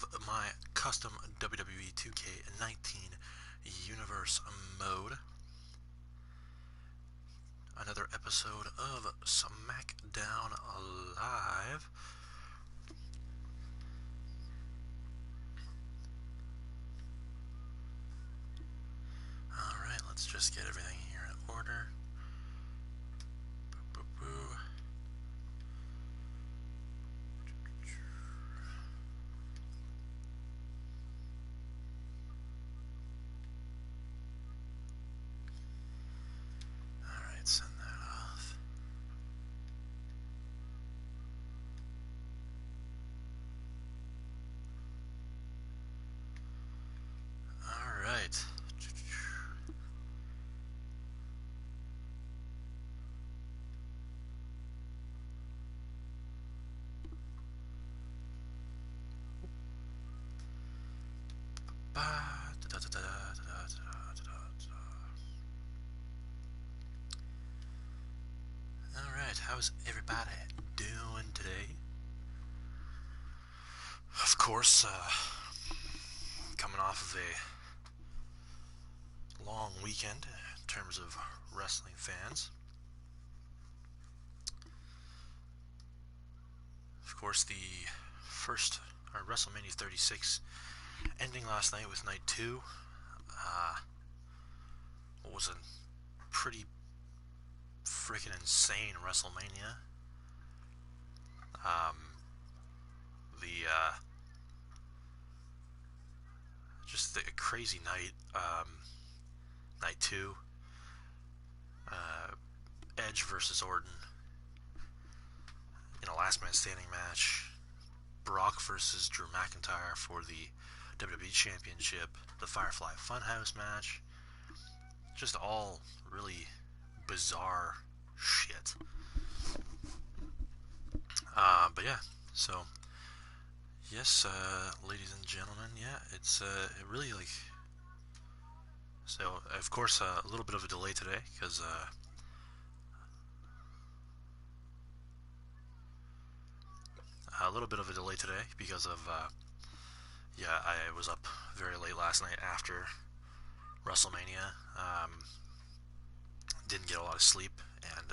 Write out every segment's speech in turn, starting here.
of my custom WWE 2K19 universe mode. Another episode of SmackDown Live. Alright, let's just get everything here in order. Boo, boo, boo. Alright, send that off. Alright. Alright, how's everybody doing today? Of course, coming off of a long weekend in terms of wrestling fans. Of course, the first WrestleMania 36 ending last night with night 2. What was a pretty freaking insane WrestleMania. Just a crazy night. Night 2. Edge versus Orton in a last man standing match. Brock versus Drew McIntyre for the WWE Championship. The Firefly Funhouse match. Just all really bizarre shit. But yeah, so yes, ladies and gentlemen, yeah, it's it really like. So of course, a little bit of a delay today because of yeah, I was up very late last night after WrestleMania. Didn't get a lot of sleep, and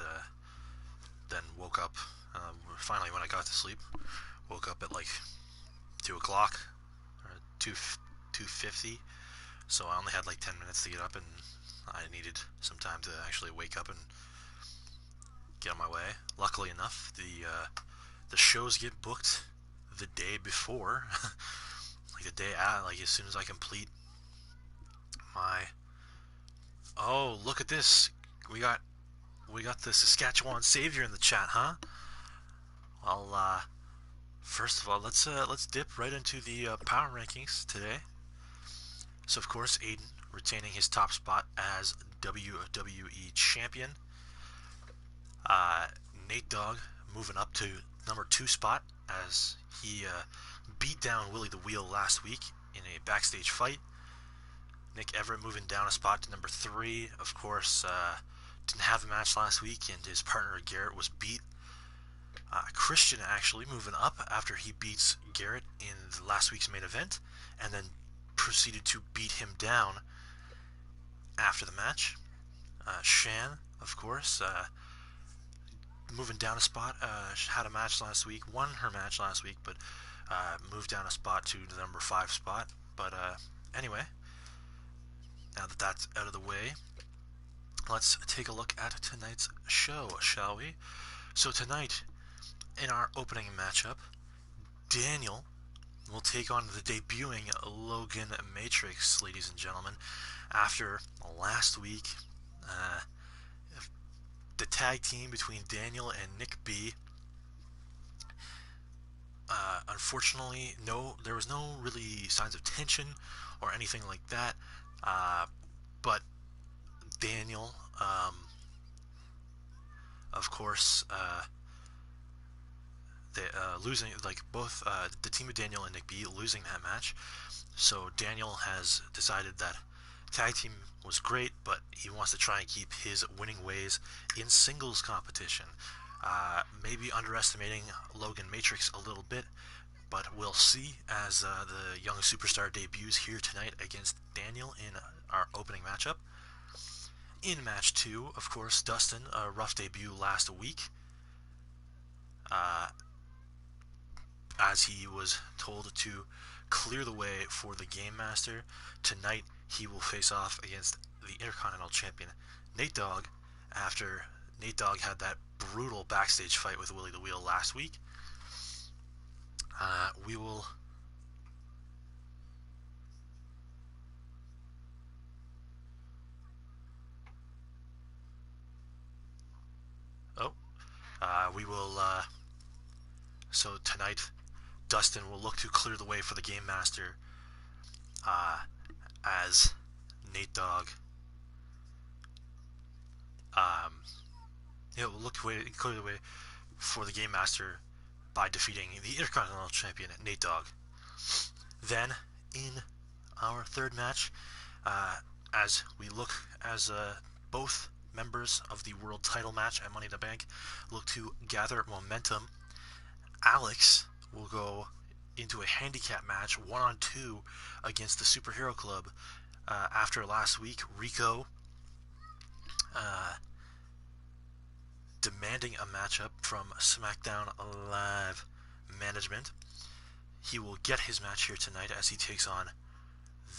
then woke up. Finally, when I got to sleep, woke up at like 2 o'clock or 2:50. So I only had like 10 minutes to get up, and I needed some time to actually wake up and get on my way. Luckily enough, the shows get booked the day before, like the day out, like as soon as I complete my. Oh, look at this! We got the Saskatchewan Savior in the chat, huh? Well, first of all, let's dip right into the power rankings today. So of course, Aiden retaining his top spot as WWE Champion. Nate Dogg moving up to number 2 spot as he beat down Willie the Wheel last week in a backstage fight. Nick Everett moving down a spot to number 3. Of course, didn't have a match last week, and his partner Garrett was beat. Christian actually moving up after he beats Garrett in last week's main event, and then proceeded to beat him down after the match. Shan, of course, moving down a spot. Had a match last week, won her match last week, but moved down a spot to the number 5 spot. But anyway, now that that's out of the way, let's take a look at tonight's show, shall we? So tonight, in our opening matchup, Daniel will take on the debuting Logan Matrix, ladies and gentlemen, after last week. The tag team between Daniel and Nick B. Unfortunately, there was no really signs of tension or anything like that. But Daniel, of course, losing, like both the team of Daniel and Nick B losing that match. So Daniel has decided that tag team was great, but he wants to try and keep his winning ways in singles competition. Maybe underestimating Logan Matrix a little bit, but we'll see as the young superstar debuts here tonight against Daniel in our opening matchup. In match 2, of course, Dustin, a rough debut last week, as he was told to clear the way for the Game Master. Tonight, he will face off against the Intercontinental Champion, Nate Dogg, after Nate Dogg had that brutal backstage fight with Willie the Wheel last week. We will... So tonight, Dustin will look to clear the way for the Game Master as Nate Dogg will look to clear the way for the Game Master by defeating the Intercontinental Champion, Nate Dogg. Then, in our third match, as both members of the world title match at Money in the Bank look to gather momentum, Alex will go into a handicap match 1-on-2 against the Superhero Club. After last week, Rico demanding a matchup from SmackDown Live management. He will get his match here tonight as he takes on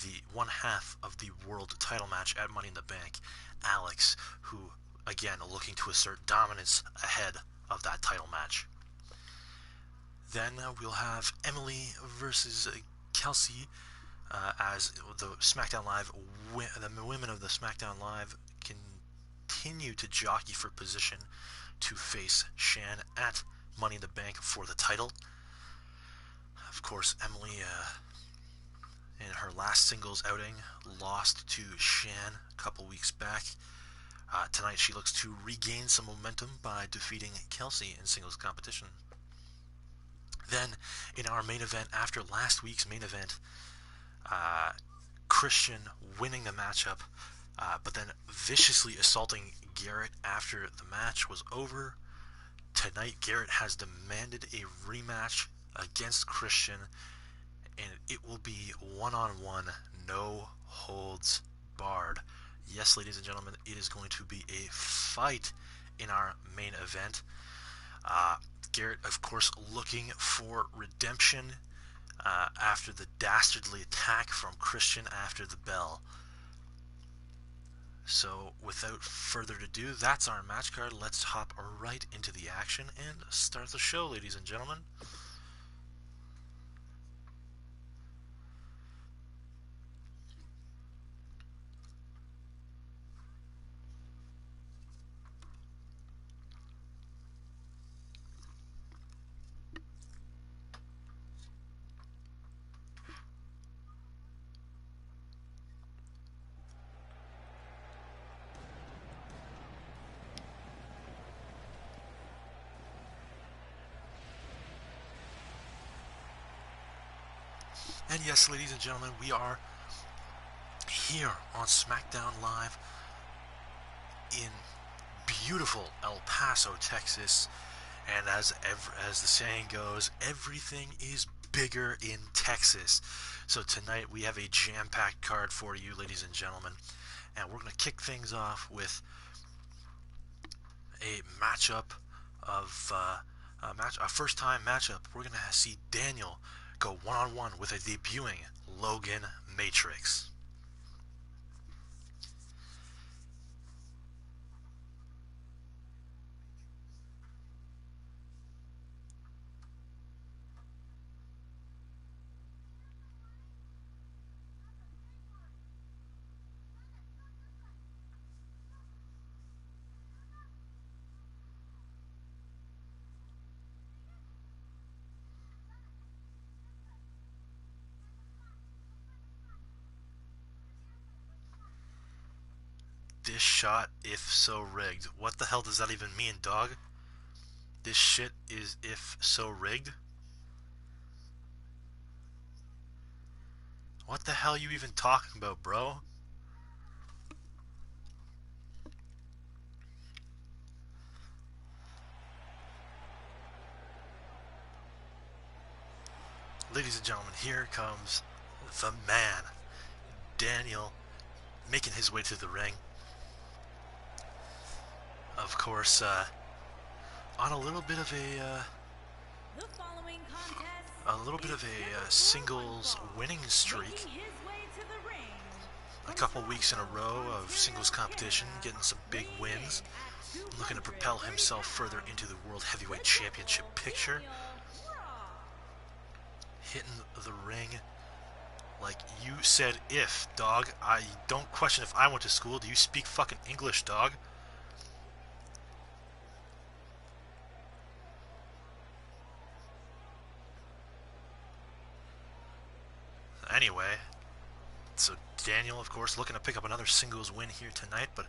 the one half of the world title match at Money in the Bank, Alex, who, again, looking to assert dominance ahead of that title match. Then we'll have Emily versus Kelsey, as the SmackDown Live, the women of the SmackDown Live continue to jockey for position to face Shan at Money in the Bank for the title. Of course, Emily, in her last singles outing, lost to Shan a couple weeks back. Tonight she looks to regain some momentum by defeating Kelsey in singles competition. Then, in our main event, after last week's main event, Christian winning the matchup, but then viciously assaulting Garrett after the match was over. Tonight, Garrett has demanded a rematch against Christian, and it will be one-on-one, no holds barred. Yes, ladies and gentlemen, it is going to be a fight in our main event. Garrett, of course, looking for redemption after the dastardly attack from Christian after the bell. So, without further ado, that's our match card. Let's hop right into the action and start the show, ladies and gentlemen. And yes, ladies and gentlemen, we are here on SmackDown Live in beautiful El Paso, Texas. And as the saying goes, everything is bigger in Texas. So tonight we have a jam-packed card for you, ladies and gentlemen. And we're going to kick things off with a matchup of a first-time matchup. We're going to see Daniel go one-on-one with a debuting Logan Matrix. This shot, if so rigged. What the hell does that even mean, dog? This shit is if so rigged? What the hell are you even talking about, bro? ladies and gentlemen, here comes the man, Daniel, making his way to the ring. Of course, on a little bit of a singles winning streak. A couple weeks in a row of singles competition, getting some big wins, looking to propel himself further into the World Heavyweight Championship picture. Hitting the ring like you said if, dog. I don't question if I went to school. Do you speak fucking English, dog? Anyway, so Daniel, of course, looking to pick up another singles win here tonight, but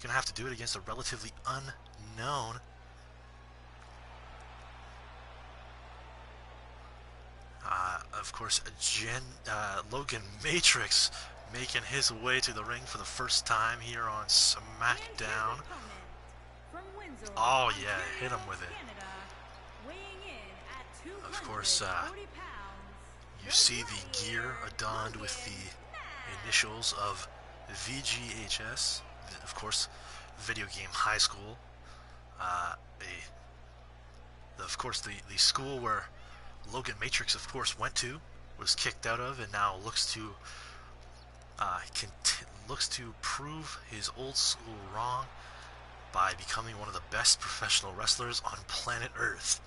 gonna have to do it against a relatively unknown of course, Logan Matrix making his way to the ring for the first time here on SmackDown. Oh yeah, hit him with it. Of course, you see the gear adorned with the initials of VGHS, of course, Video Game High School. Of course, the school where Logan Matrix, of course, went to, was kicked out of, and now looks to prove his old school wrong by becoming one of the best professional wrestlers on planet Earth.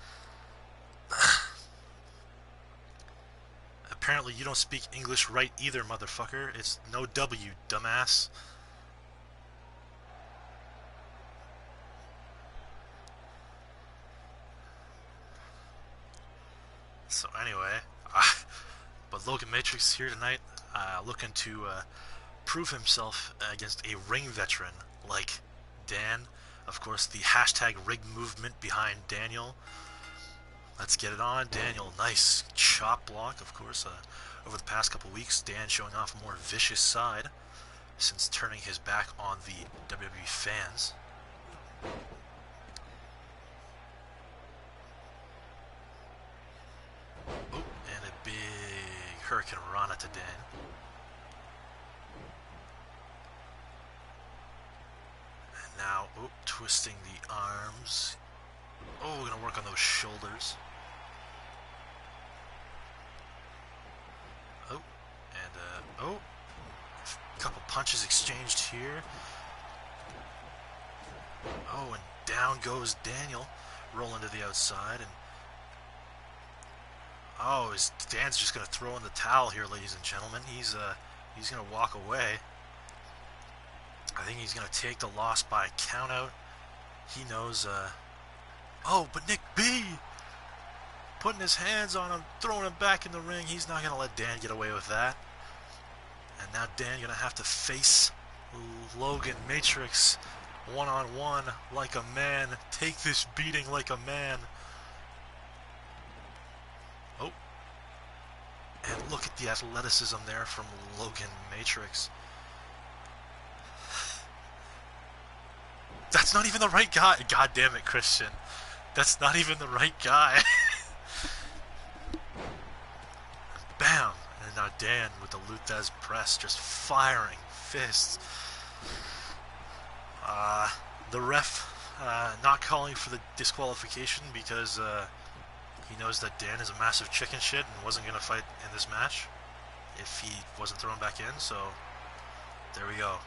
Apparently, you don't speak English right either, motherfucker. It's no W, dumbass. So anyway, but Logan Matrix here tonight, looking to prove himself against a ring veteran like Dan. Of course, the hashtag rig movement behind Daniel. Let's get it on. Daniel, nice chop block, of course. Over the past couple weeks, Dan showing off a more vicious side since turning his back on the WWE fans. Oh, and a big Hurricane Rana to Dan. And now, oh, twisting the arms. Oh, we're gonna work on those shoulders. Oh, and oh, a couple punches exchanged here. Oh, and down goes Daniel, rolling to the outside, and oh, Dan's just gonna throw in the towel here, ladies and gentlemen. He's gonna walk away. I think he's gonna take the loss by count out. He knows. Oh, but Nick B putting his hands on him, throwing him back in the ring. He's not gonna let Dan get away with that. And now Dan gonna have to face Logan Matrix one-on-one like a man. Take this beating like a man. Oh. And look at the athleticism there from Logan Matrix. That's not even the right guy. God damn it, Christian. That's not even the right guy. Bam. And now Dan with the Luthez press, just firing fists. The ref not calling for the disqualification because he knows that Dan is a massive chicken shit and wasn't going to fight in this match if he wasn't thrown back in, so there we go.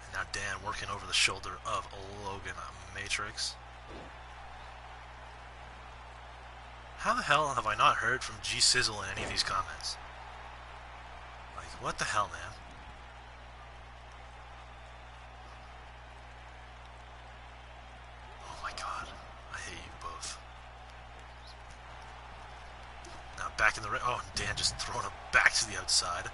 And now Dan working over the shoulder of Logan Matrix. How the hell have I not heard from G Sizzle in any of these comments? Like, what the hell, man? Back in the ring. Oh, and Dan just throwing him back to the outside.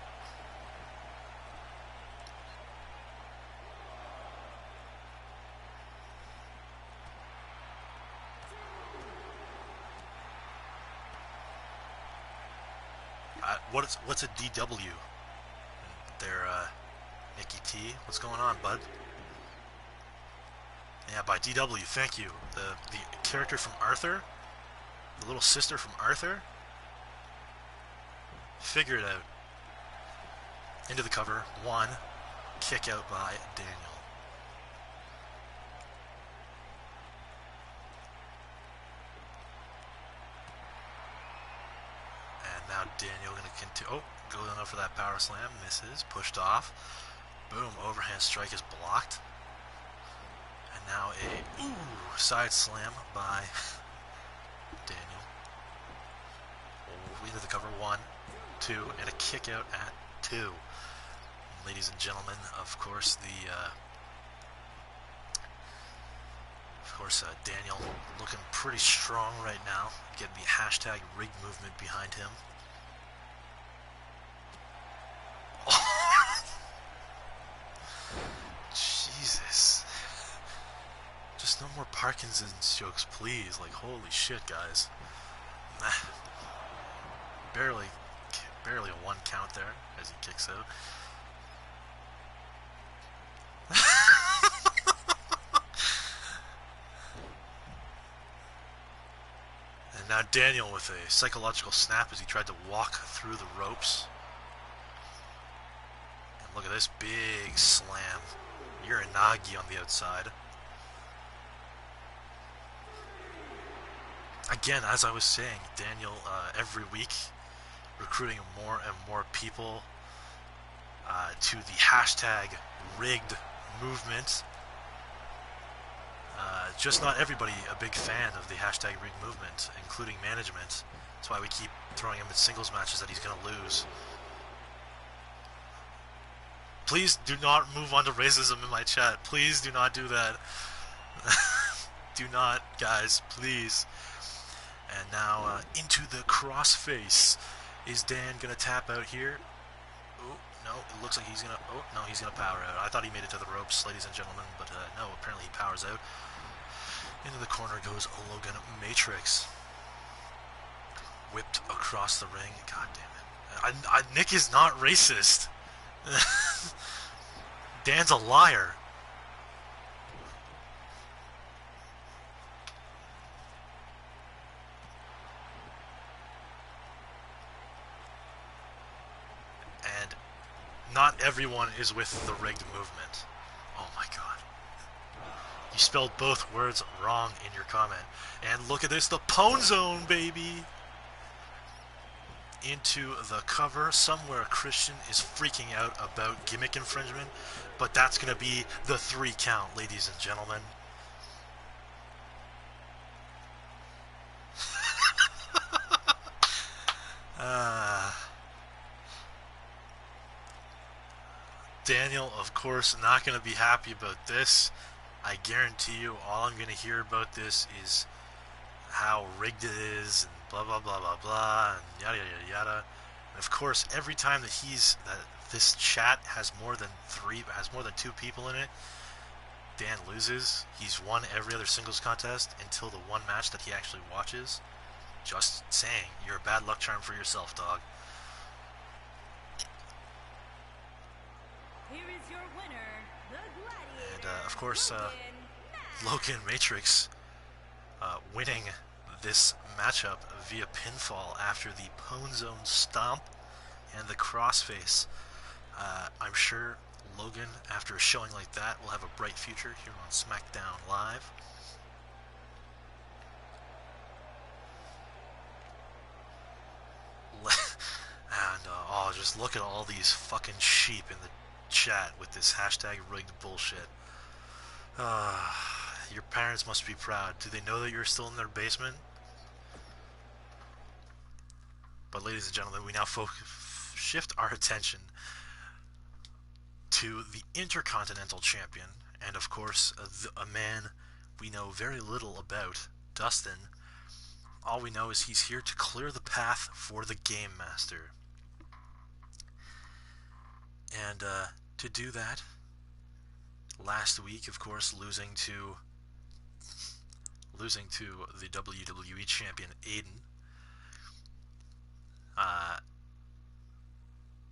What's a DW? They're Nikki T. What's going on, bud? Yeah, by DW. Thank you. The character from Arthur. The little sister from Arthur? Figure it out. Into the cover. 1. Kick out by Daniel. And now Daniel going to continue. Oh, going up for that power slam. Misses. Pushed off. Boom. Overhand strike is blocked. And now a side slam by Daniel. Into the cover. 1, 2, and a kick out at 2. Ladies and gentlemen, of course, Daniel looking pretty strong right now. Getting the hashtag rig movement behind him. Jesus. Just no more Parkinson's jokes, please. Like, holy shit, guys. Barely a 1 count there as he kicks out. And now Daniel with a psychological snap as he tried to walk through the ropes. And look at this big slam. Uranagi on the outside. Again, as I was saying, Daniel every week recruiting more and more people to the hashtag rigged movement. Just not everybody a big fan of the hashtag rigged movement, including management. That's why we keep throwing him in singles matches that he's going to lose. Please do not move on to racism in my chat. Please do not do that. Do not, guys, please. And now into the crossface. Is Dan going to tap out here? Oh, no, it looks like he's going to... Oh, no, he's going to power out. I thought he made it to the ropes, ladies and gentlemen, but no, apparently he powers out. Into the corner goes Logan Matrix. Whipped across the ring. God damn it. Nick is not racist. Dan's a liar. And not everyone is with the rigged movement. Oh my god. You spelled both words wrong in your comment. And look at this, the Pwn Zone, baby! Into the cover. Somewhere Christian is freaking out about gimmick infringement, but that's going to be the 3 count, ladies and gentlemen. Daniel, of course, not going to be happy about this. I guarantee you, all I'm going to hear about this is how rigged it is, and blah blah blah blah blah, and yada yada yada. And of course, every time that this chat has more than 2 people in it, Dan loses. He's won every other singles contest until the one match that he actually watches. Just saying, you're a bad luck charm for yourself, dog. Here is your winner, the Gladiator. And of course, Logan Matrix winning this matchup via pinfall after the Pwn Zone stomp and the crossface. I'm sure Logan, after a showing like that, will have a bright future here on SmackDown Live. And just look at all these fucking sheep in the chat with this hashtag rigged bullshit. Your parents must be proud. Do they know that you're still in their basement? But ladies and gentlemen, we now shift our attention to the Intercontinental Champion, and of course, a man we know very little about, Dustin. All we know is he's here to clear the path for the Game Master. And to do that, last week, of course, losing to the WWE Champion Aiden.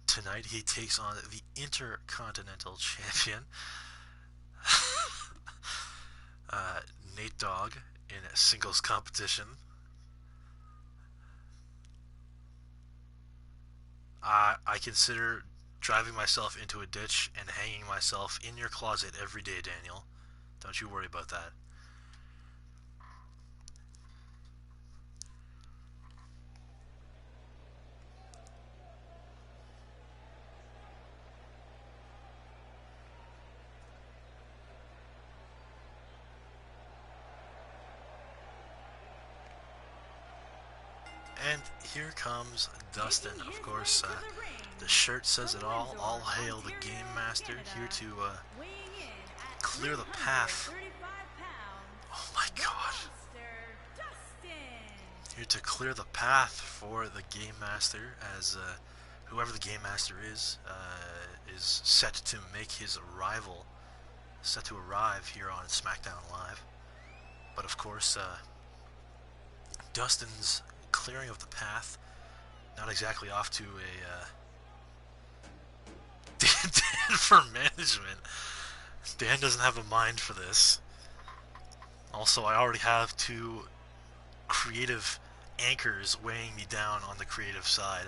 Tonight he takes on the Intercontinental Champion Nate Dogg in a singles competition. I consider driving myself into a ditch and hanging myself in your closet every day, Daniel. Don't you worry about that. And here comes Dustin. Of course, the shirt says it all. All hail the Game Master, here to clear the path. Oh my god. Here to clear the path for the Game Master, as whoever the Game Master is set to make his arrival, set to arrive here on SmackDown Live. But of course, Dustin's clearing of the path, not exactly off to a Dan for management. Dan doesn't have a mind for this. Also, I already have two creative anchors weighing me down on the creative side.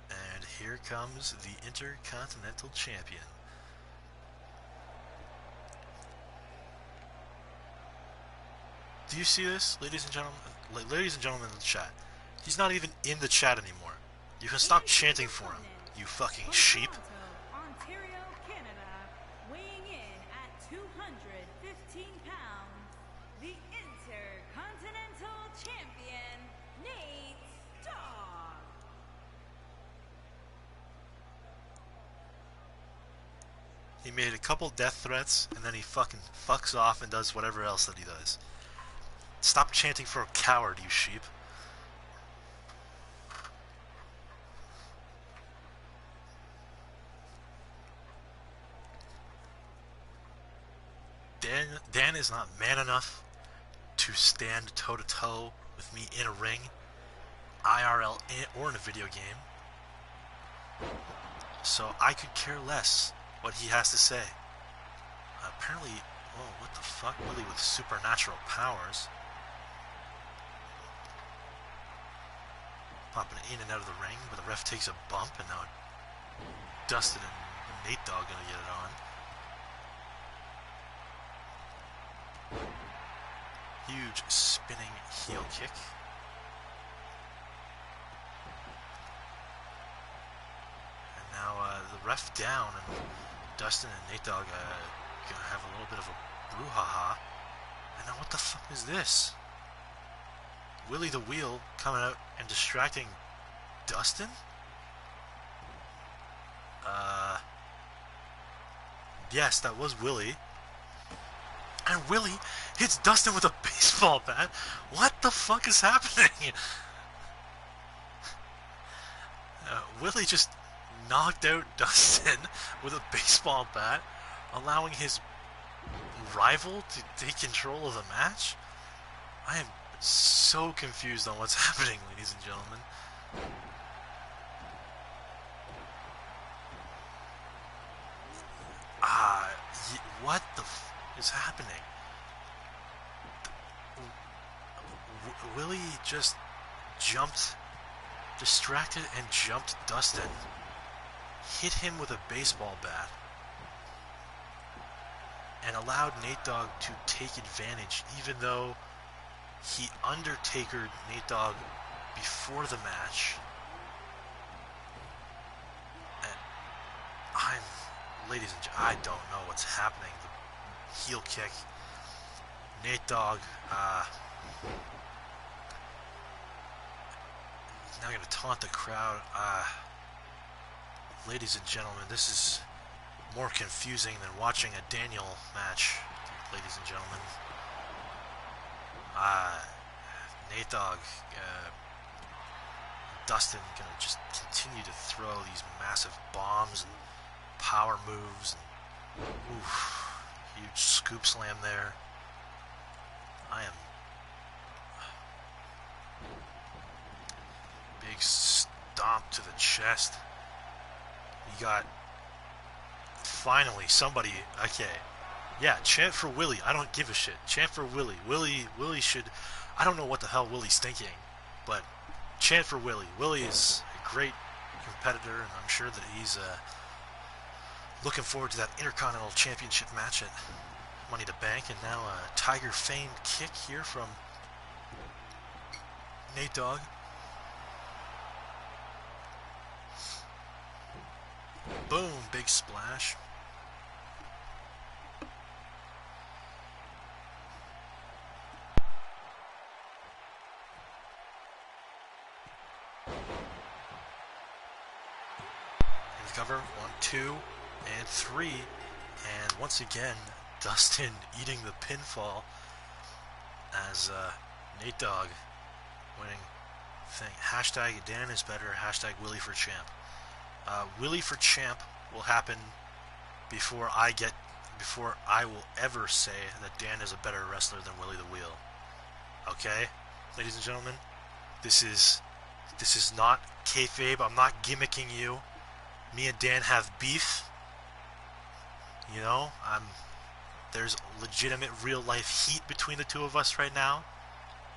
And here comes the Intercontinental Champion. Do you see this, ladies and gentlemen? Ladies and gentlemen in the chat. He's not even in the chat anymore. You can stop chanting for him, you fucking sheep. Ontario, Canada, weighing in at 215 pounds, the Intercontinental Champion, Nate Dogg. He made a couple death threats, and then he fucking fucks off and does whatever else that he does. Stop chanting for a coward, you sheep. Dan is not man enough to stand toe-to-toe with me in a ring, IRL or in a video game. So I could care less what he has to say. Apparently, oh, what the fuck? Willie with supernatural powers. Popping in and out of the ring, but the ref takes a bump, and now Dustin and Nate Dogg gonna get it on. Huge spinning heel kick. And now the ref down, and Dustin and Nate Dogg gonna have a little bit of a brouhaha. And now what the fuck is this? Willie the Wheel coming out and distracting Dustin? Yes, that was Willie. And Willie hits Dustin with a baseball bat. What the fuck is happening? Willie just knocked out Dustin with a baseball bat, allowing his rival to take control of the match? I am so confused on what's happening, ladies and gentlemen. What the is happening? Willie just jumped, distracted and jumped Dustin, hit him with a baseball bat, and allowed Nate Dogg to take advantage, even though he Undertakered Nate Dogg before the match. And ladies and gentlemen, I don't know what's happening. The heel kick. Nate Dogg, now going to taunt the crowd. Ladies and gentlemen, this is more confusing than watching a Daniel match, ladies and gentlemen. Nate Dogg, Dustin gonna just continue to throw these massive bombs and power moves. And, oof, huge scoop slam there. Big stomp to the chest. You got finally somebody. Okay, yeah, chant for Willie. I don't give a shit. Chant for Willie. Willie should. I don't know what the hell Willie's thinking, but chant for Willie. Willie is a great competitor, and I'm sure that he's looking forward to that Intercontinental Championship match at Money to Bank. And now a Tiger Fame kick here from Nate Dogg. Boom, big splash. Cover 1, 2, and 3, and once again Dustin eating the pinfall as Nate Dogg winning thing. Hashtag Dan is better. Hashtag Willie for champ. Willie for champ will happen before I will ever say that Dan is a better wrestler than Willie the Wheel. Okay, ladies and gentlemen, this is not kayfabe. I'm not gimmicking you. Me and Dan have beef. You know, there's legitimate real life heat between the two of us right now.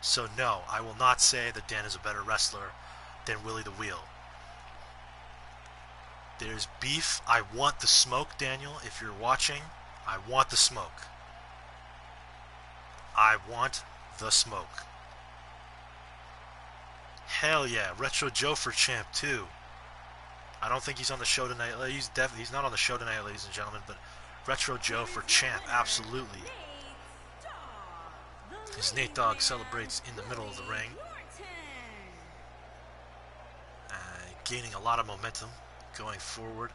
So no, I will not say that Dan is a better wrestler than Willie the Wheel. There's beef. I want the smoke, Daniel. If you're watching, I want the smoke. I want the smoke. Hell yeah, Retro Joe for champ too. I don't think he's on the show tonight. He's not on the show tonight, ladies and gentlemen, but Retro Joe for champ, absolutely. As Nate Dogg celebrates in the middle of the ring. Gaining a lot of momentum going forward.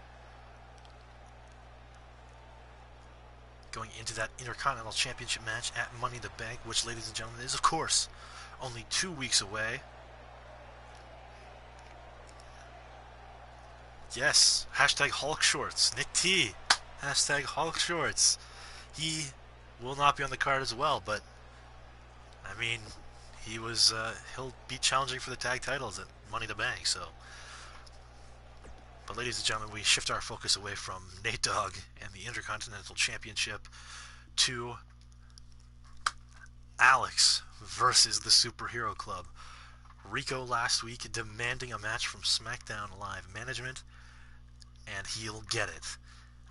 Going into that Intercontinental Championship match at Money in the Bank, which, ladies and gentlemen, is, of course, only 2 weeks away. Yes, hashtag Hulk Shorts. Nick T, hashtag Hulk Shorts. He will not be on the card as well, but I mean, he'll be challenging for the tag titles at Money in the Bank. So, but ladies and gentlemen, we shift our focus away from Nate Dogg and the Intercontinental Championship to Alex versus the Superhero Club. Rico last week demanding a match from SmackDown Live management, and he'll get it.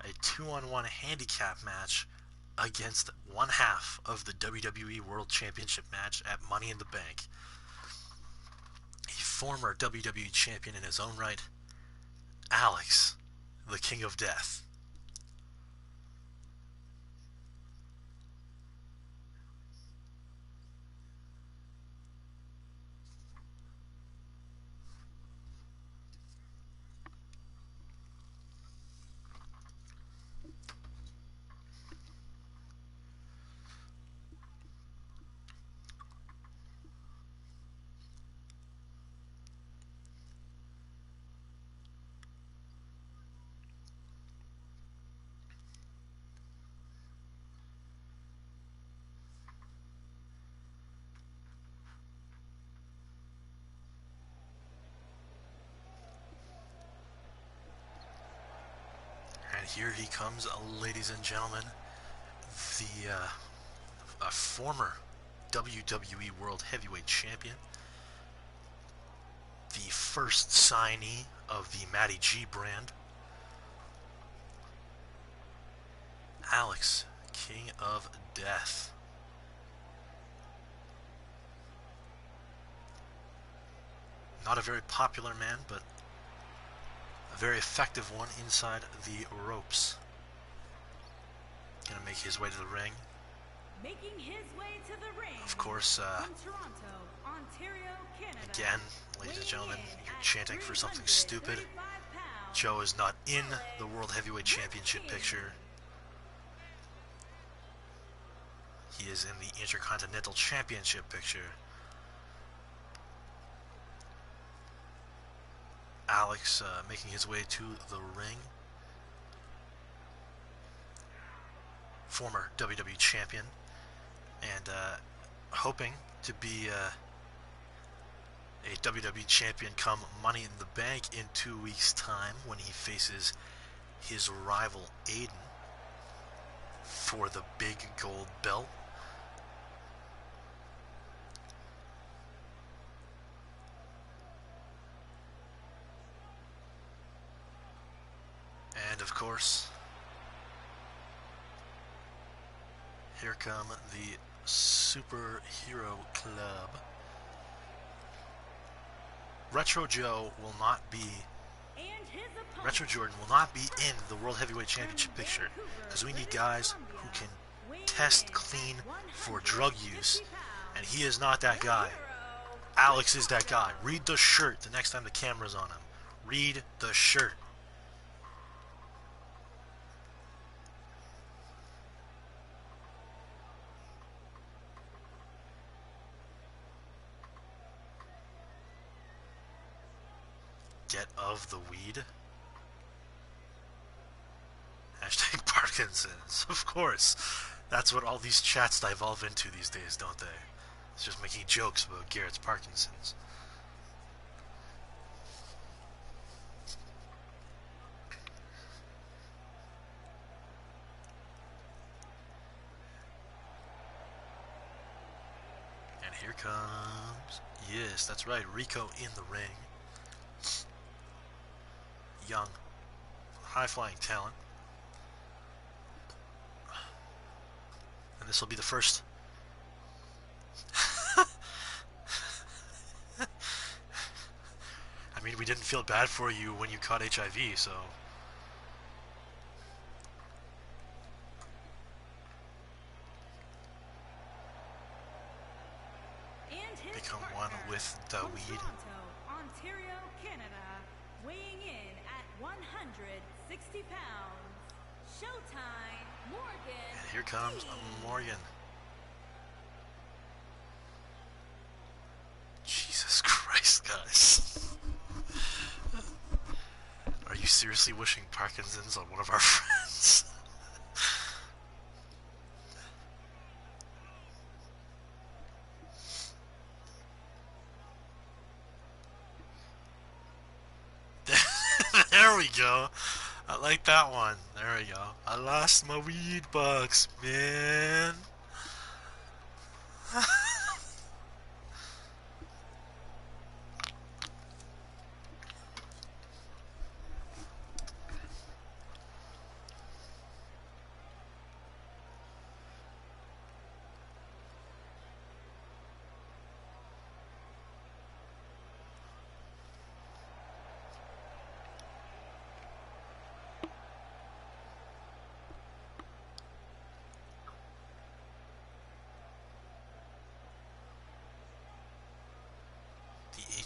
A 2-on-1 handicap match against one half of the WWE World Championship match at Money in the Bank. A former WWE champion in his own right, Alex, the King of Death. And here he comes, ladies and gentlemen, a former WWE World Heavyweight Champion, the first signee of the Matty G brand, Alex, King of Death. Not a very popular man, but a very effective one inside the ropes. Gonna make his way to the ring. Making his way to the ring. Of course, from Toronto, Ontario, Canada. again, ladies and gentlemen, you're chanting for something stupid. Joe is not in the World Heavyweight Championship picture. He is in the Intercontinental Championship picture. Alex making his way to the ring. Former WWE champion. And hoping to be a WWE champion come Money in the Bank in 2 weeks' time when he faces his rival Aiden for the big gold belt. And of course, here come the Superhero Club. Retro Joe will not be, Retro Jordan will not be in the World Heavyweight Championship picture, because we need guys who can test clean for drug use, and he is not that guy. Alex is that guy. Read the shirt the next time the camera's on him. Read the shirt. Get of the weed. Hashtag Parkinson's. Of course. That's what all these chats devolve into these days, don't they? It's just making jokes about Garrett's Parkinson's. And here comes... Yes, that's right. Rico in the ring. Young, high-flying talent. And this will be the first... I mean, we didn't feel bad for you when you caught HIV, so... Become one with the weed. Ontario, Canada, weighing in at 160 pounds. Showtime, Morgan. And here comes Morgan. Jesus Christ, guys. Are you seriously wishing Parkinson's on one of our friends? There we go. I like that one. There we go. I lost my weed box, man.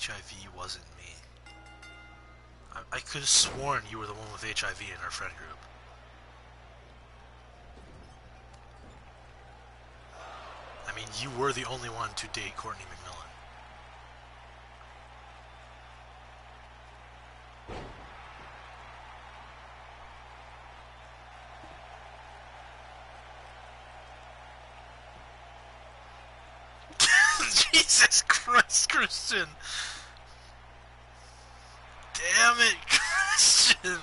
HIV wasn't me. I could have sworn you were the one with HIV in our friend group. I mean, you were the only one to date Courtney McMillan. Jesus Christ, Christian! Damn it, Christian!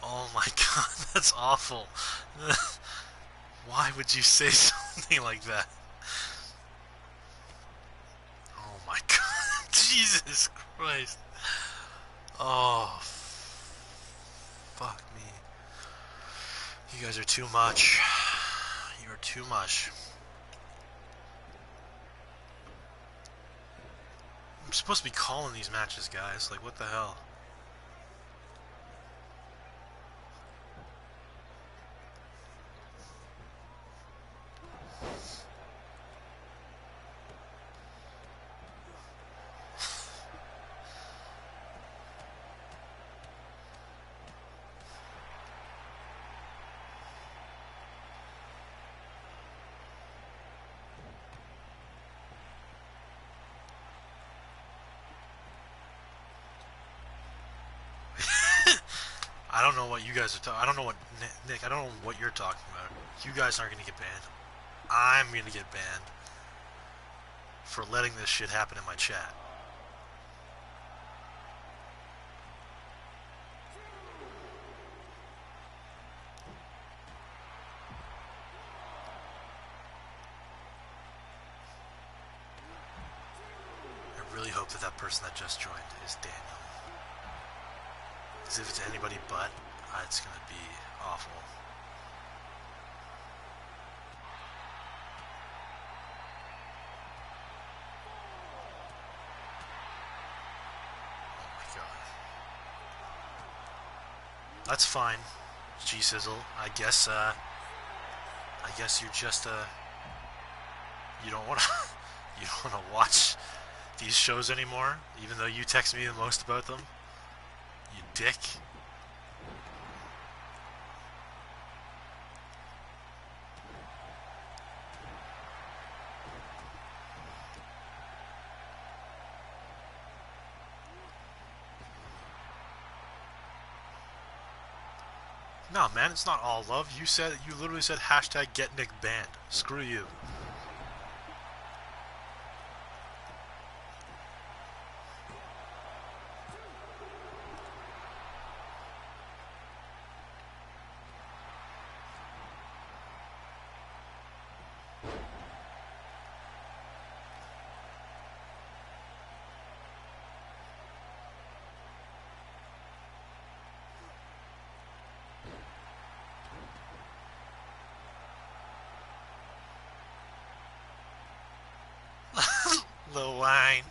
Oh my god, that's awful. Why would you say something like that? Oh my god, Jesus Christ. Oh, fuck me. You guys are too much. You're too much. I'm supposed to be calling these matches, guys. Like, what the hell? I don't know what you guys are talking. I don't know what Nick. I don't know what you're talking about. You guys aren't gonna get banned. I'm gonna get banned. for letting this shit happen in my chat. I really hope that that person that just joined is Daniel. Because if it's anybody but, it's going to be awful. Oh my god. That's fine, G-Sizzle. I guess you're just, you don't want to, you don't want to watch these shows anymore, even though you text me the most about them. You dick. No, man, it's not all love. You literally said hashtag get Nick banned. Screw you. Lil Wine.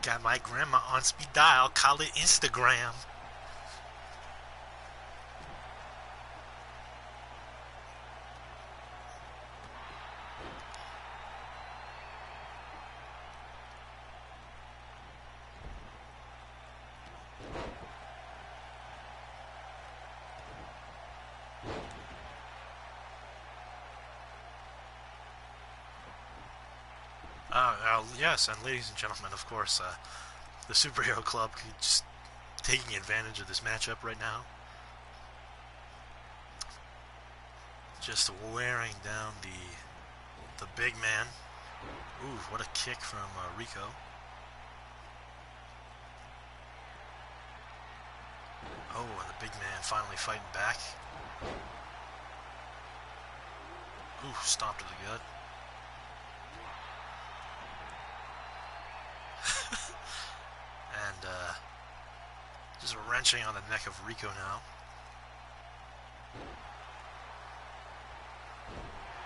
Got my grandma on speed dial, call it Instagram. Yes, and ladies and gentlemen, of course, the Superhero Club just taking advantage of this matchup right now. Just wearing down the big man. Ooh, what a kick from Rico. Oh, and the big man finally fighting back. Ooh, stomped to the gut. And just wrenching on the neck of Rico now.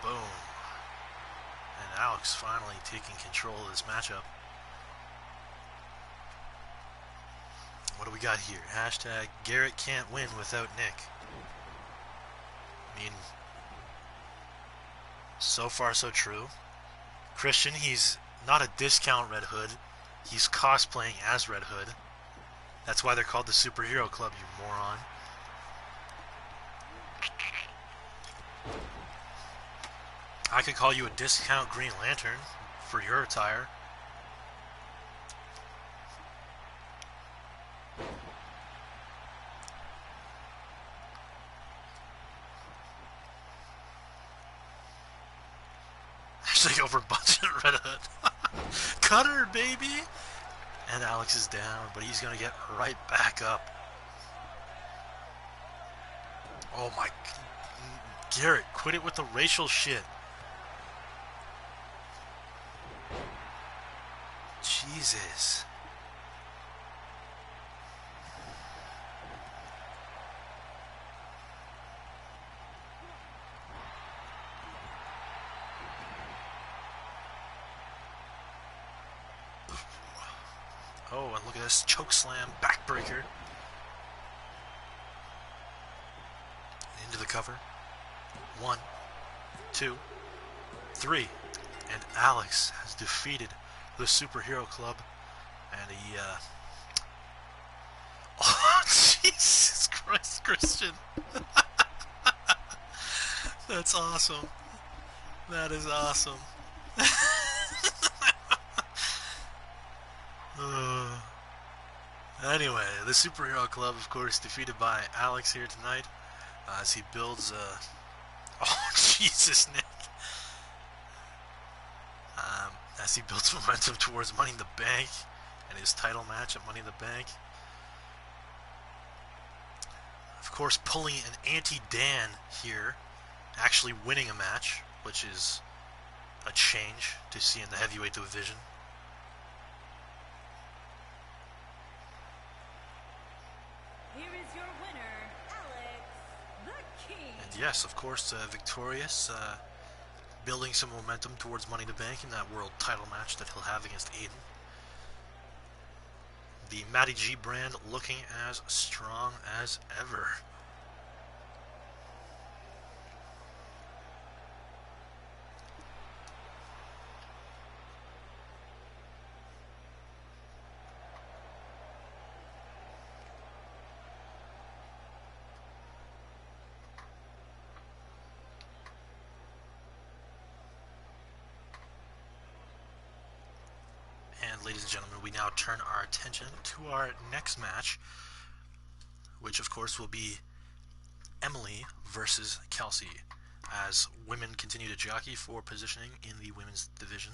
Boom. And Alex finally taking control of this matchup. What do we got here? Hashtag Garrett can't win without Nick. I mean, so far so true. Christian, he's not a discount Red Hood. He's cosplaying as Red Hood. That's why they're called the Superhero Club, you moron. I could call you a discount Green Lantern for your attire. Actually, over budget Red Hood. Cutter, baby! And Alex is down, but he's going to get right back up. Oh my... Garrett, quit it with the racial shit. Jesus. Oh, and look at this choke slam backbreaker. Into the cover. 1, 2, 3. And Alex has defeated the Superhero Club. And he, Oh, Jesus Christ, Christian. That's awesome. That is awesome. Anyway, the Superhero Club, of course, defeated by Alex here tonight as he builds Oh, Jesus, Nick. As he builds momentum towards Money in the Bank and his title match at Money in the Bank. Of course, pulling an anti-Dan here, actually winning a match, which is a change to see in the heavyweight division. Here is your winner, Alex the King. And yes, of course, victorious, building some momentum towards Money in the Bank in that world title match that he'll have against Aiden. The Matty G brand looking as strong as ever. And ladies and gentlemen, we now turn our attention to our next match, which of course will be Emily versus Kelsey, as women continue to jockey for positioning in the women's division.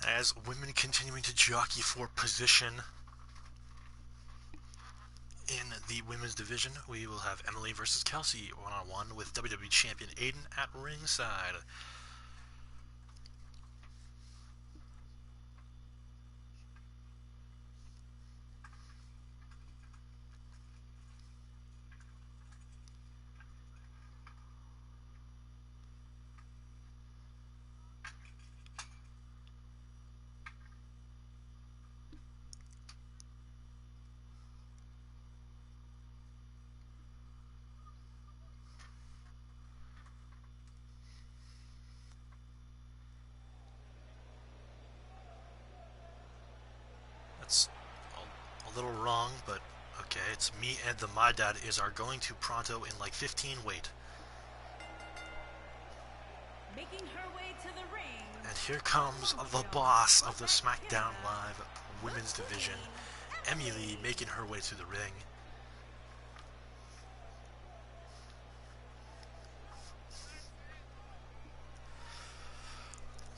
As women continuing to jockey for position in the women's division, we will have Emily versus Kelsey one-on-one with WWE Champion Aiden at ringside. That's a little wrong, but okay. It's me and the My Dad is are going to pronto in like 15 wait. Making her way to the ring. And here comes the boss of the SmackDown Live women's division, Emily, making her way to the ring.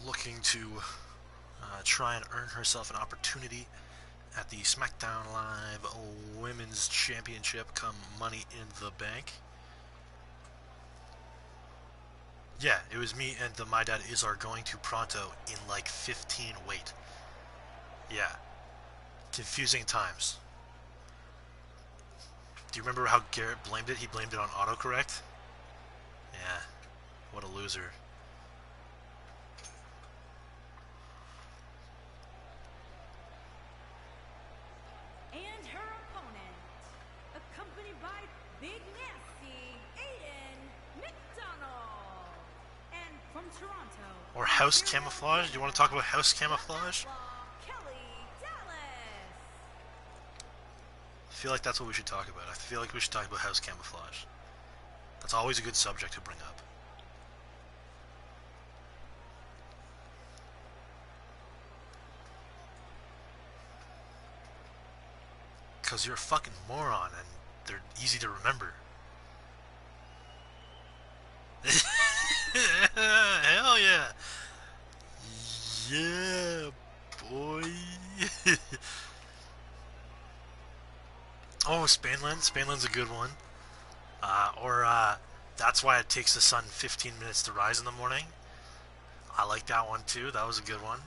Looking to try and earn herself an opportunity at the SmackDown Live Women's Championship come Money in the Bank. Yeah, it was me and the My Dad is are going to pronto in like 15 wait. Yeah. Confusing times. Do you remember how Garrett blamed it? He blamed it on autocorrect? Yeah. What a loser. And her opponent, accompanied by Big Nasty Aiden McDonald. And from Toronto, Or House Camouflage? Do you want to talk about House Camouflage? Kelly Dallas. I feel like that's what we should talk about. I feel like we should talk about House Camouflage. That's always a good subject to bring up. Because you're a fucking moron and they're easy to remember. Hell yeah! Yeah, boy! Oh, Spanland? Spanland's a good one. That's why it takes the sun 15 minutes to rise in the morning. I like that one too. That was a good one.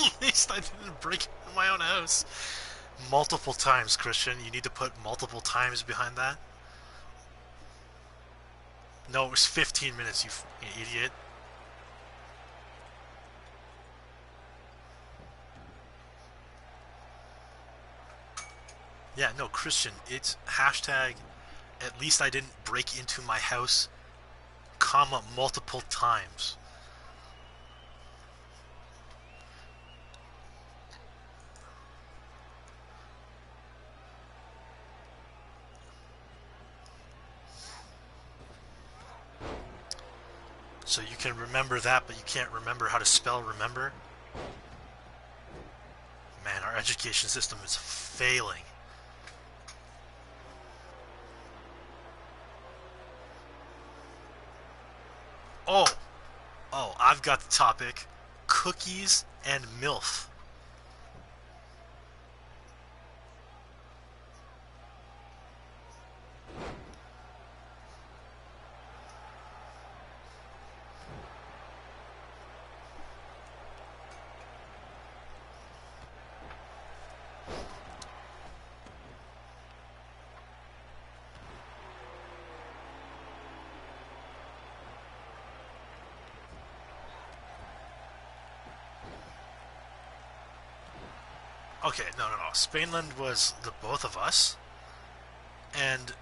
At least I didn't break into my own house. Multiple times, Christian. You need to put multiple times behind that. No, it was 15 minutes, you idiot. Yeah, no, Christian, it's hashtag at least I didn't break into my house comma multiple times. So you can remember that, but you can't remember how to spell remember? Man, our education system is failing. Oh! Oh, I've got the topic. Cookies and MILF. Okay, no. Spainland was the both of us, and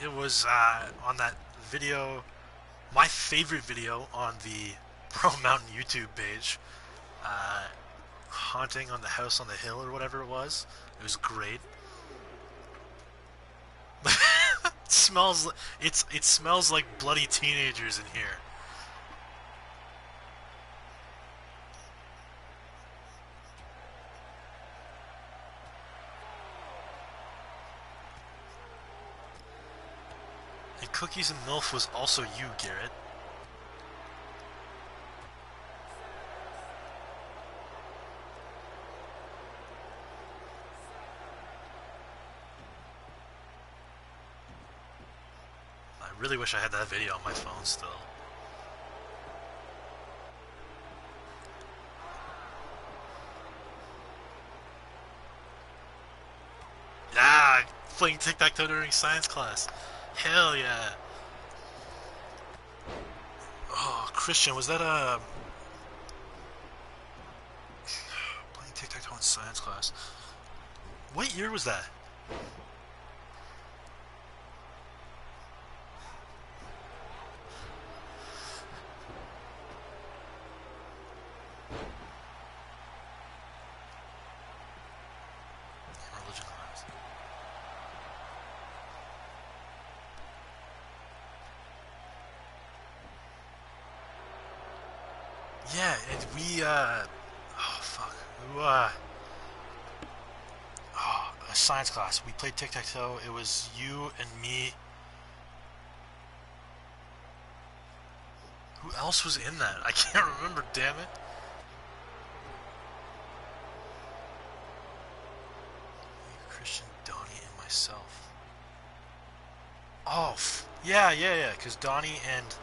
it was on that video, my favorite video on the Pro Mountain YouTube page, uh, haunting on the house on the hill or whatever it was. It was great. It smells like bloody teenagers in here. And Cookies and MILF was also you, Garrett. I really wish I had that video on my phone still. Yeah, playing tic-tac-toe during science class. Hell yeah. Oh, Christian, was that a... playing tic-tac-toe in science class. What year was that? Religion class. Yeah, and we, oh, fuck. Who, oh, a science class. We played tic-tac-toe. It was you and me. Who else was in that? I can't remember, damn it. Christian, Donnie, and myself. Oh, yeah, because Donnie and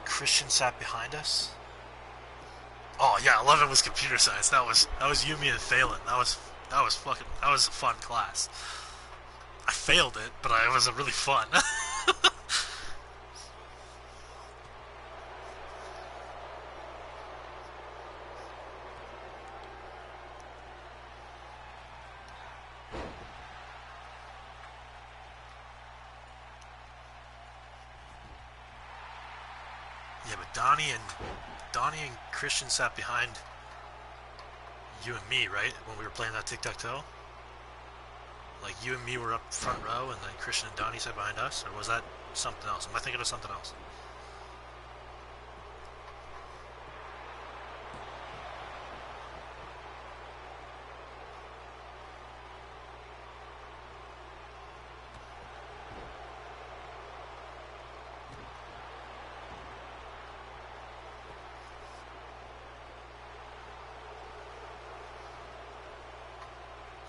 Christian sat behind us. Oh yeah, 11 was computer science. That was you, me, and Phelan. That was a fun class. I failed it, but it was really fun. Yeah, but Donnie and Christian sat behind you and me, right? When we were playing that tic-tac-toe? Like, you and me were up front row, and then Christian and Donnie sat behind us? Or was that something else? Am I thinking of something else?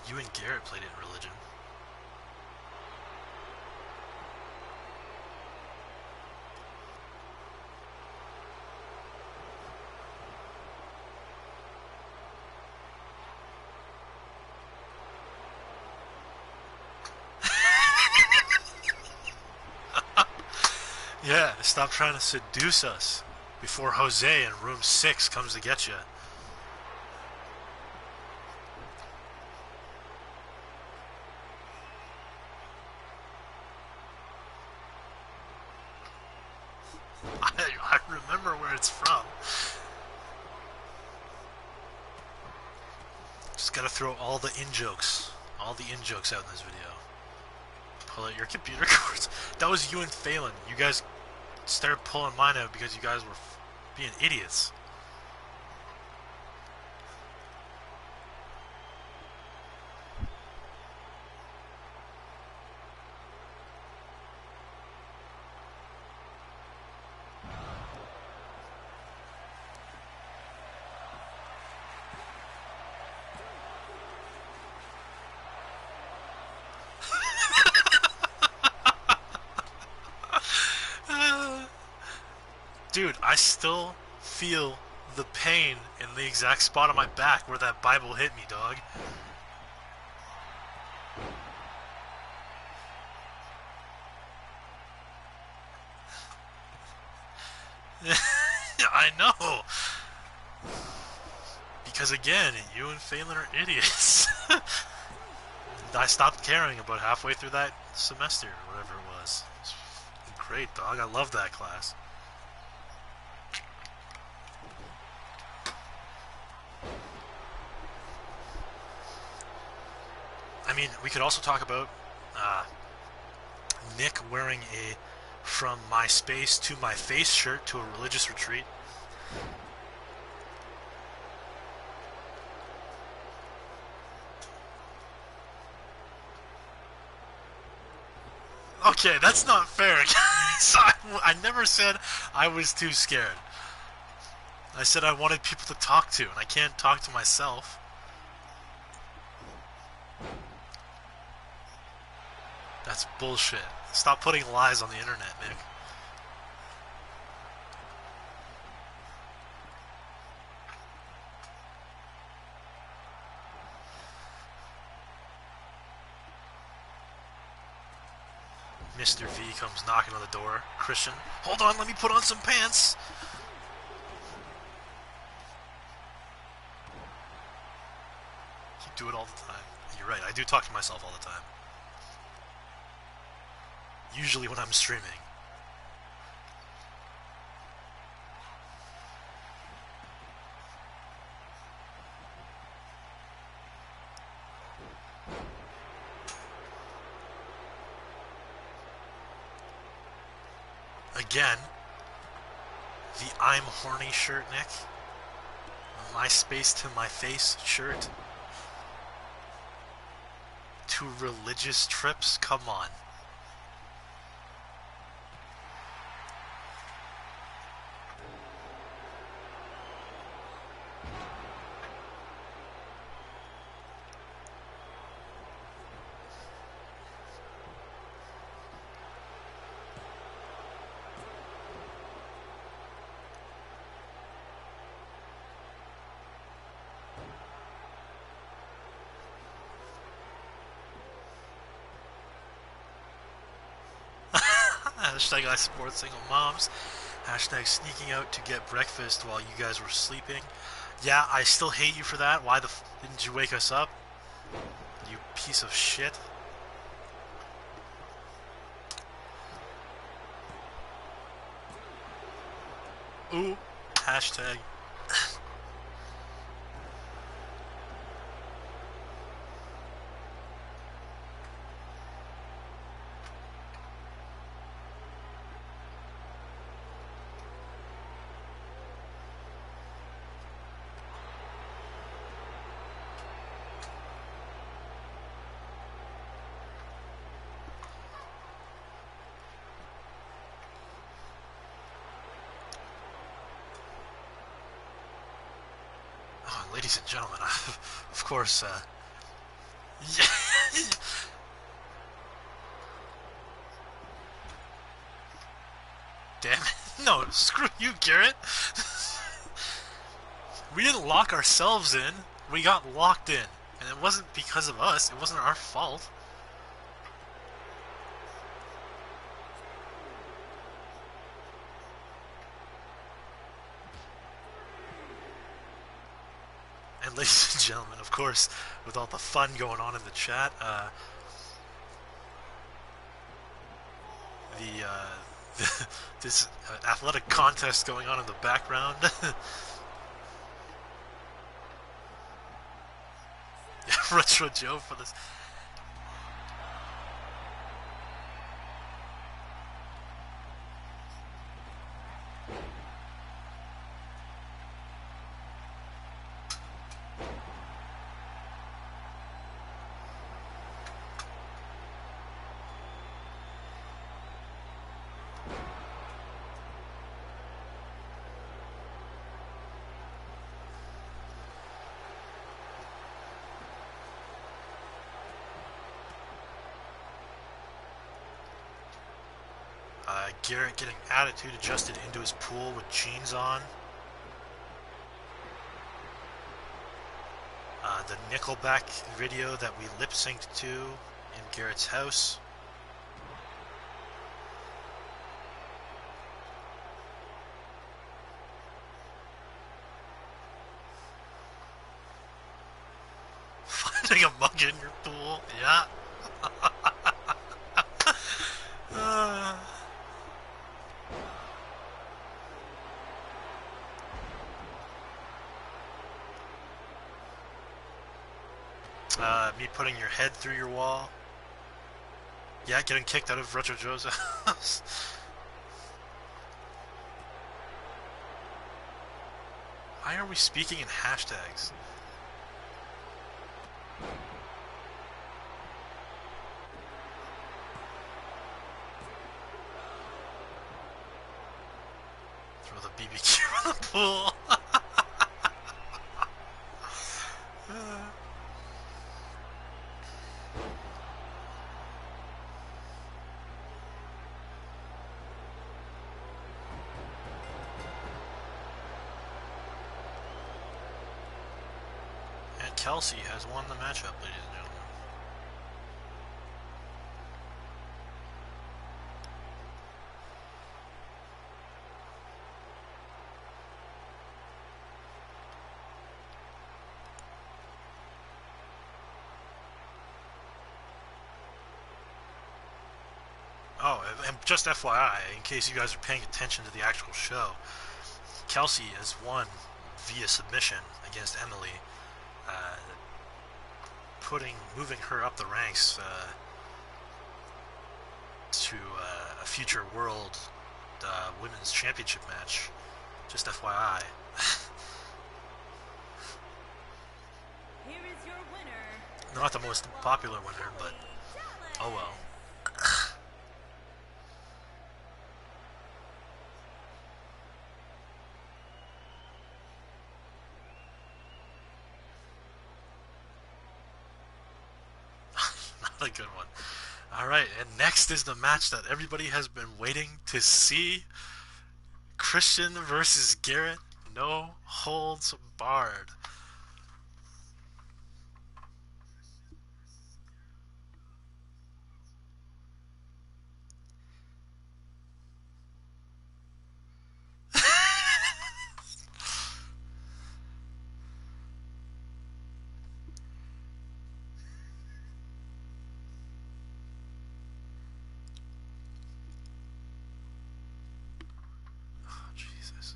You and Garrett played it in religion. Yeah, stop trying to seduce us before Jose in room 6 comes to get you. I remember where it's from. Just gotta throw all the in-jokes. All the in-jokes out in this video. Pull out your computer cords. That was you and Phelan. You guys started pulling mine out because you guys were being idiots. Dude, I still feel the pain in the exact spot on my back where that Bible hit me, dog. I know. Because again, you and Phelan are idiots. I stopped caring about halfway through that semester, or whatever it was. It was great, dog. I love that class. I mean, we could also talk about Nick wearing a "From My Space to My Face" shirt to a religious retreat. Okay, that's not fair, guys. I never said I was too scared. I said I wanted people to talk to, and I can't talk to myself. That's bullshit. Stop putting lies on the internet, Nick. Mr. V comes knocking on the door. Christian, hold on, let me put on some pants. You do it all the time. You're right, I do talk to myself all the time. Usually when I'm streaming. Again, the "I'm horny" shirt, Nick. "My space to my face" shirt. 2 religious trips? Come on. Hashtag I support single moms. Hashtag sneaking out to get breakfast while you guys were sleeping. Yeah, I still hate you for that. Why the didn't you wake us up? You piece of shit. Ooh. Hashtag. Ladies and gentlemen, of course, yeah. Damn it. No, screw you, Garrett. We didn't lock ourselves in. We got locked in. And it wasn't because of us. It wasn't our fault. And ladies and gentlemen, of course, with all the fun going on in the chat, this athletic contest going on in the background. Yeah, Retro Joe for this. Garrett getting attitude adjusted into his pool with jeans on. The Nickelback video that we lip synced to in Garrett's house. Finding a mug in your pool, yeah. Me putting your head through your wall. Yeah, getting kicked out of Retro Joe's house. Why are we speaking in hashtags? Throw the BBQ in the pool. Kelsey has won the matchup, ladies and gentlemen. Oh, and just FYI, in case you guys are paying attention to the actual show, Kelsey has won via submission against Emily. Moving her up the ranks to a future world women's championship match. Just FYI. Here is your winner. Not the most popular winner, but oh well. A good one. Alright, and next is the match that everybody has been waiting to see. Christian versus Garrett. No holds barred. Jesus.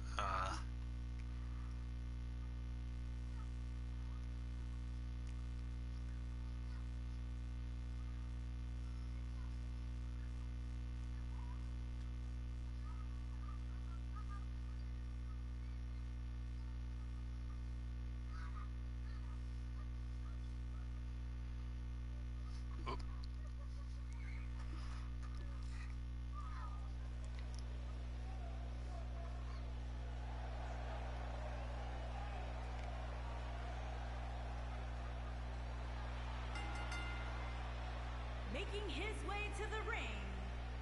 Making his way to the ring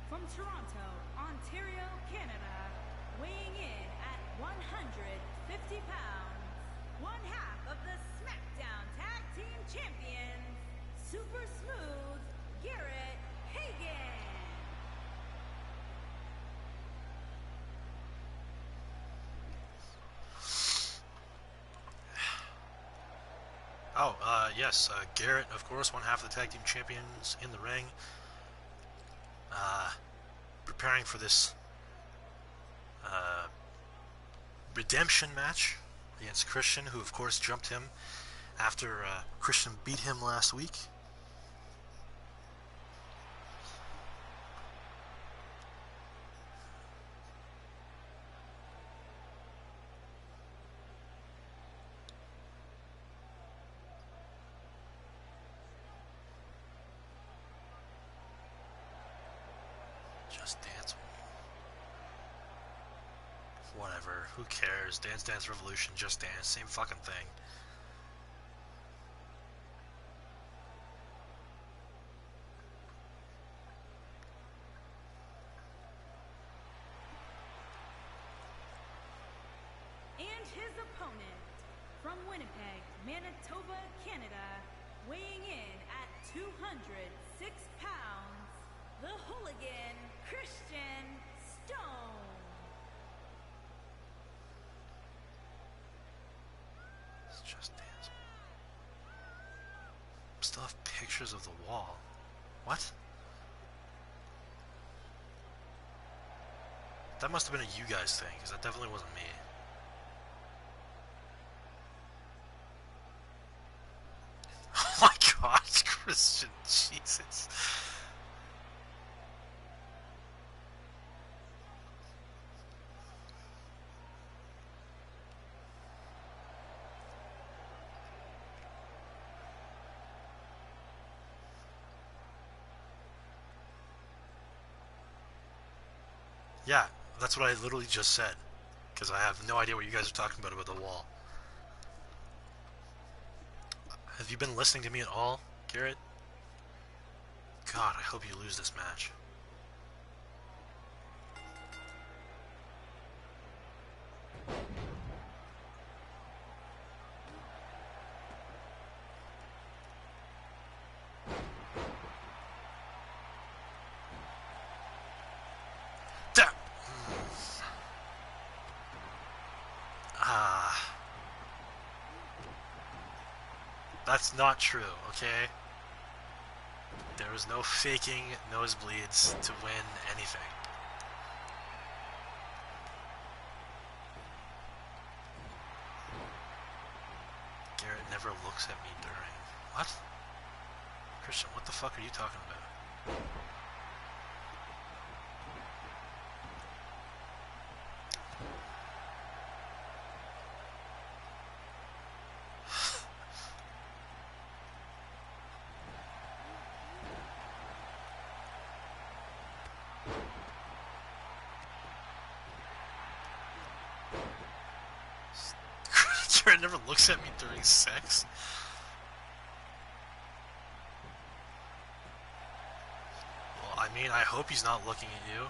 from Toronto, Ontario, Canada, weighing in at 150 pounds, one half of the SmackDown Tag Team Champions, Super Smooth, Garrett Hagan. Oh, yes, Garrett, of course, one half of the tag team champions in the ring. Preparing for this redemption match against Christian, who of course jumped him after Christian beat him last week. Just Dance. Whatever. Who cares? Dance Dance Revolution, Just Dance, same fucking thing. And his opponent from Winnipeg, Manitoba, Canada, weighing in at 206 pounds, the hooligan, Christian Stone. It's Just Dance. Still have pictures of the wall. What? That must have been a you guys thing, because that definitely wasn't me. Oh my gosh, Christian, Jesus. Yeah, that's what I literally just said. Because I have no idea what you guys are talking about the wall. Have you been listening to me at all, Garrett? God, I hope you lose this match. That's not true, okay? There was no faking nosebleeds to win anything. Garrett never looks at me during... What? Christian, what the fuck are you talking about? Garrett never looks at me during sex? Well, I mean, I hope he's not looking at you.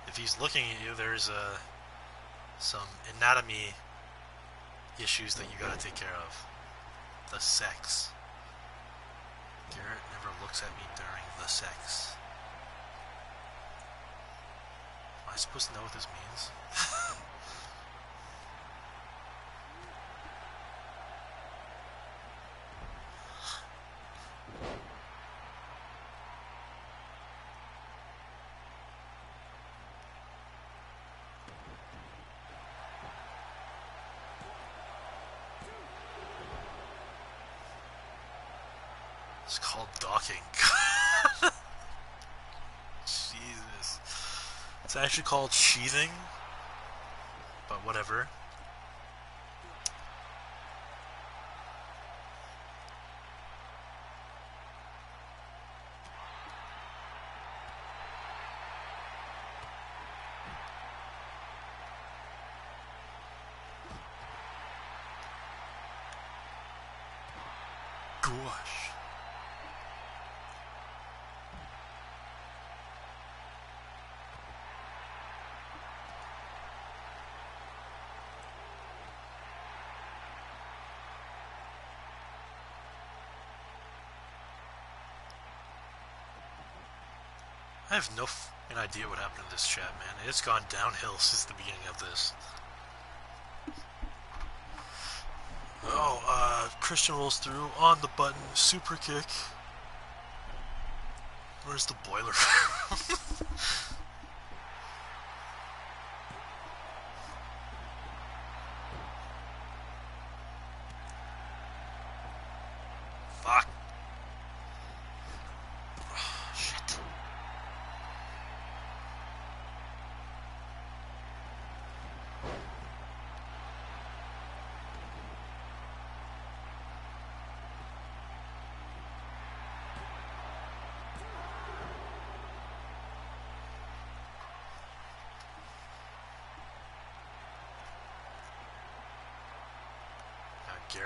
If he's looking at you, there's some anatomy issues that you gotta take care of. The sex. Garrett never looks at me during the sex. Am I supposed to know what this means? It's called docking. Jesus. It's actually called sheathing, but whatever. Gosh. I have no f***ing idea what happened to this chat, man. It's gone downhill since the beginning of this. Oh, Christian rolls through on the button, super kick. Where's the boiler room?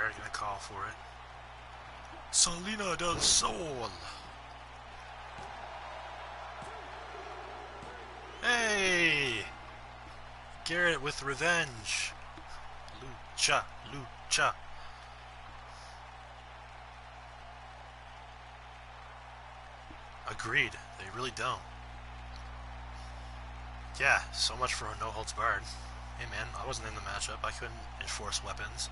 already gonna call for it. Salina del Sol. Hey! Garrett with revenge. Lucha, lucha. Agreed. They really don't. Yeah, so much for no holds barred. Hey man, I wasn't in the matchup. I couldn't enforce weapons.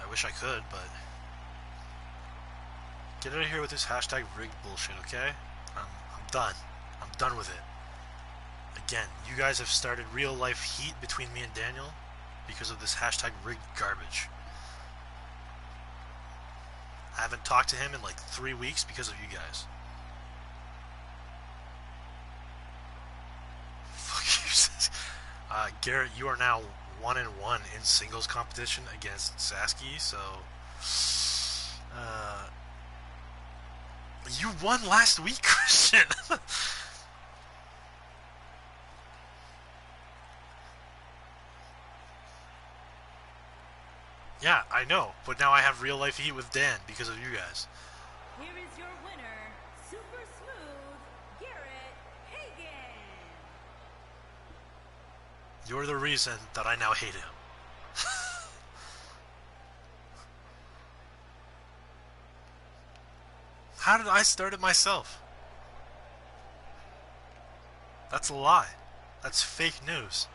I wish I could, but... Get out of here with this hashtag rigged bullshit, okay? I'm done. I'm done with it. Again, you guys have started real life heat between me and Daniel because of this hashtag rigged garbage. I haven't talked to him in like 3 weeks because of you guys. Fuck you. Garrett, you are now 1-1 in singles competition against Sasky, so... You won last week, Christian! Yeah, I know, but now I have real life heat with Dan because of you guys. Here is your winner, Super Smooth, Garrett Hagan. You're the reason that I now hate him. How did I start it myself? That's a lie. That's fake news.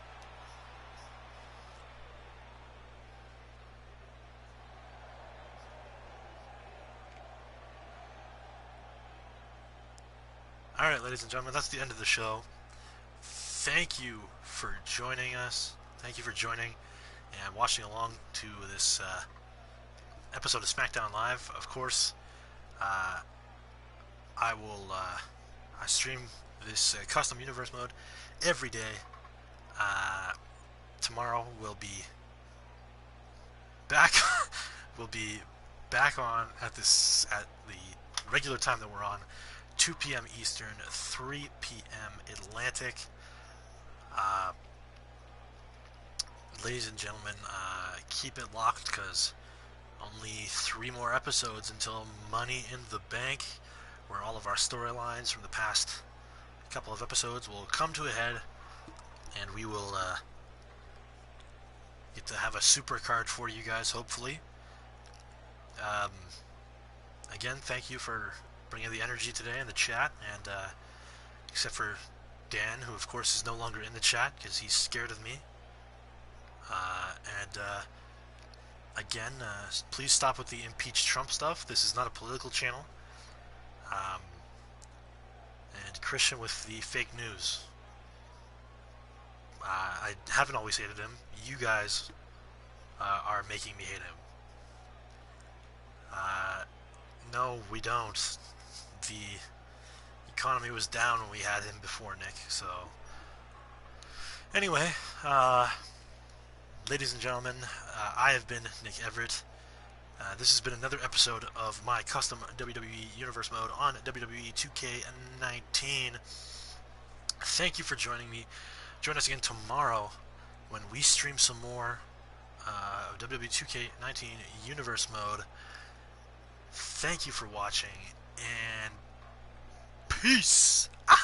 Alright, ladies and gentlemen, that's the end of the show. Thank you for joining us. Thank you for joining and watching along to this episode of SmackDown Live. Of course, I will I stream this custom universe mode every day. Tomorrow we'll be back. We'll be back on at the regular time that we're on, 2 p.m. Eastern, 3 p.m. Atlantic. Ladies and gentlemen, keep it locked because only 3 more episodes until Money in the Bank, where all of our storylines from the past couple of episodes will come to a head, and we will get to have a super card for you guys, hopefully. Again, thank you for bringing the energy today in the chat, and except for Dan, who of course is no longer in the chat because he's scared of me. Again, please stop with the impeach Trump stuff. This is not a political channel. And Christian with the fake news. I haven't always hated him. You guys are making me hate him. No, we don't. The economy was down when we had him before, Nick. So, anyway, ladies and gentlemen, I have been Nick Everett. This has been another episode of my custom WWE Universe mode on WWE 2K19. Thank you for joining me. Join us again tomorrow when we stream some more of WWE 2K19 Universe mode. Thank you for watching, and peace out!